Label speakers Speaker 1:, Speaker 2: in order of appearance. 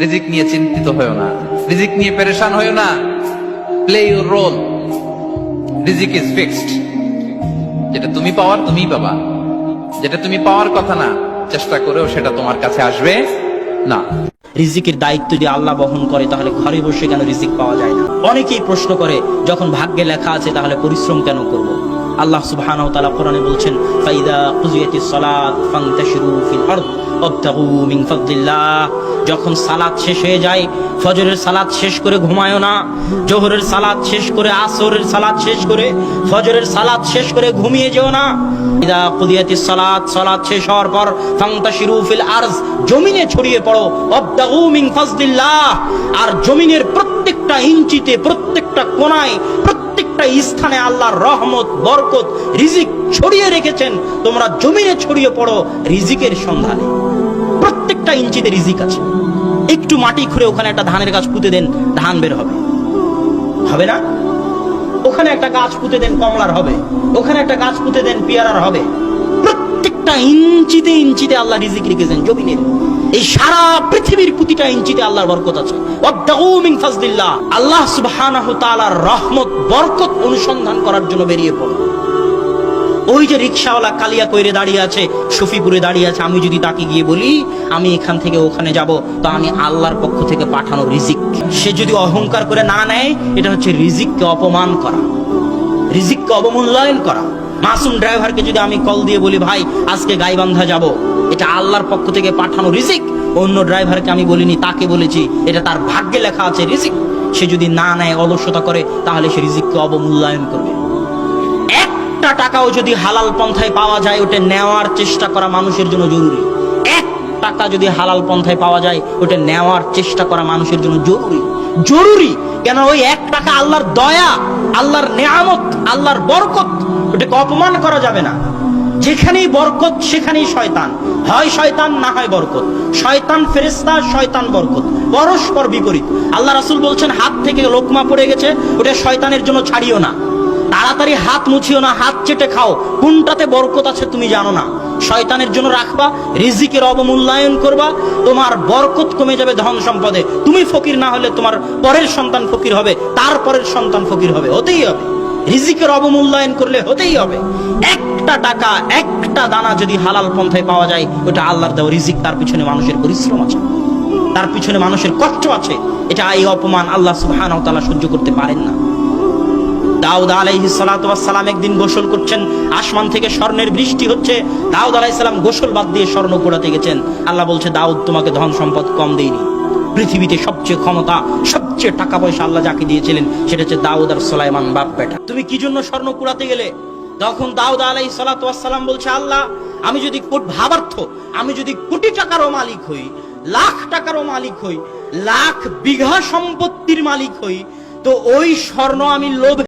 Speaker 1: রিজিক নিয়ে চিন্তিত হয়েও না, রিজিক নিয়ে পেরেশান হয়েও না। প্লে ইউর রোল, রিজিক ইজ ফিক্সড। যেটা তুমি পাওয়ার তুমিই পাবা, যেটা তুমি পাওয়ার কথা না চেষ্টা করেও সেটা তোমার কাছে আসবে না।
Speaker 2: রিজিকের দায়িত্ব যদি আল্লাহ বহন করে তাহলে ঘরে বসে কেন রিজিক পাওয়া যায় না? অনেকেই প্রশ্ন করে যখন ভাগ্যে লেখা আছে তাহলে পরিশ্রম কেন করব? আল্লাহ সুবহানাহু ওয়া তাআলা কোরআনে বলছেন, ফাইদা কুজিয়াতিস সালাত ফান্তাশিরু ফিল আরদ ওয়াবতাগু মিন ফাদলিল্লাহ। যখন সালাত শেষ হয়ে যায়, ফজরের সালাত শেষ করে ঘুমায়ও না, জোহরের সালাত শেষ করে, আসরের সালাত শেষ করে, ফজরের সালাত শেষ করে ঘুমিয়ে যেও না। ইদা কুদিয়াতিস সালাত, সালাত শেষ হওয়ার পর ফান্তাশিরু ফিল আরজ, জমিনে ছড়িয়ে পড়ো, ওয়াবতাগু মিন ফাদলিল্লাহ। আর জমিনের প্রত্যেকটা ইঞ্চিতে, প্রত্যেকটা কোণায়, প্রত্যেকটা স্থানে আল্লাহর রহমত, বরকত, রিজিক ছড়িয়ে রেখেছেন। তোমরা জমিনে ছড়িয়ে পড়ো রিজিকের সন্ধানে। প্রত্যেকটা ইঞ্চিতে রিজিক আছে। একটু মাটি খুঁড়ে ওখানে একটা ধানের গাছ পুঁতে দেন, ধান বের হবে, হবে না? ওখানে একটা গাছ পুঁতে দেন, কমলার হবে। ওখানে একটা গাছ পুঁতে দেন, পেয়ারার হবে। প্রত্যেকটা ইঞ্চিতে ইঞ্চিতে আল্লাহ রিজিক রেখেছেন জমিনের। এই সারা পৃথিবীর প্রতিটা ইঞ্চিতে আল্লাহর বরকত আছে। ওয়াবতাগু মিন ফাজলিল্লাহ। আল্লাহ সুবহানাহু ওয়া তাআলার রহমত, বরকত অনুসন্ধান করার জন্য বেরিয়ে পড়ো। ওই যে রিকশাওয়ালা কালিয়া কইরে দাঁড়িয়ে আছে, শফিপুরে দাঁড়িয়ে আছে, আমি যদি তাকে গিয়ে বলি আমি এখান থেকে ওখানে যাব, তো আমি আল্লাহর পক্ষ থেকে পাঠানো রিজিক। সে যদি অহংকার করে না নেয়, এটা হচ্ছে রিজিককে অপমান করা, রিজিককে অবমূল্যায়ন করা। মাসুম ড্রাইভারকে যদি আমি কল দিয়ে বলি ভাই আজকে গাইবান্ধা যাব, এটা আল্লাহর পক্ষ থেকে পাঠানো রিজিক। অন্য ড্রাইভারকে আমি বলিনি, তাকে বলেছি, এটা তার ভাগ্যে লেখা আছে রিজিক। সে যদি না নেয়, অলসতা করে, তাহলে সে রিজিককে অবমূল্যায়ন করবে। একটা টাকাও যদি হালাল পন্থায় পাওয়া যায়, ওটা নেওয়ার চেষ্টা করা মানুষের জন্য জরুরি। এক টাকা যদি হালাল পন্থায় পাওয়া যায়, ওটা নেওয়ার চেষ্টা করা মানুষের জন্য জরুরি। জরুরি কেন? ওই এক টাকা আল্লাহর দয়া, আল্লাহর নেয়ামত, আল্লাহর বরকত, ওটাকে অপমান করা যাবে না। যেখানেই বরকত সেখানেই শয়তান, হয় শয়তান না হয় বরকত। শয়তান ফেরেশতা, শয়তান বরকত, পরস্পর বিপরীত। আল্লাহ রাসূল বলছেন হাত থেকে লোকমা পড়ে গেছে, ওটা শয়তানের জন্য ছাড়িও না, তাড়াতাড়ি হাত মুছিও না, হাত চেটে খাও। কোনটাতে বরকত আছে তুমি জানো না, শয়তানের জন্য রাখবা। রিজিকের অবমূল্যায়ন করবা, তোমার বরকত কমে যাবে ধন সম্পদে। তুমি ফকির না হলে তোমার পরের সন্তান ফকির হবে, তার পরের সন্তান ফকির হবে, হতেই হবে। রিজিকের অবমূল্যায়ন করলে হতেই হবে। একটা টাকা, একটা দানা যদি হালাল পন্থায় পাওয়া যায়, ওটা আল্লাহর দেওয়া রিজিক। তার পিছনে মানুষের পরিশ্রম আছে, তার পিছনে মানুষের কষ্ট আছে। এটা এই অপমান আল্লাহ সুবহানাহু ওয়া তাআলা সহ্য করতে পারেন না। দাউদ আলাইহিস সালাতু ওয়াস সালাম একদিন গোসল করছেন, আসমান থেকে স্বর্ণের বৃষ্টি হচ্ছে। দাউদ আলাইহিস সালাম গোসল বাদ দিয়ে স্বর্ণ কুড়াতে গেছেন। আল্লাহ বলছে, দাউদ তোমাকে ধন সম্পদ কম দেইনি। পৃথিবীতে সবচেয়ে ক্ষমতা, সবচেয়ে টাকা পয়সা আল্লাহ যাকে দিয়েছিলেন সেটা হচ্ছে দাউদ আর সুলাইমান বাপ বেটা। তুমি কি জন্য স্বর্ণ কুড়াতে গেলে? তখন দাউদ আলাইহিস সালাতু ওয়াস সালাম বলছে, আল্লাহ আমি যদি ভাবার্থ, আমি যদি কোটি টাকারও মালিক হই, লাখ টাকারও মালিক হই, লাখ বিঘা সম্পত্তির মালিক হই, তো ওই স্বর্ণ আমি লোভ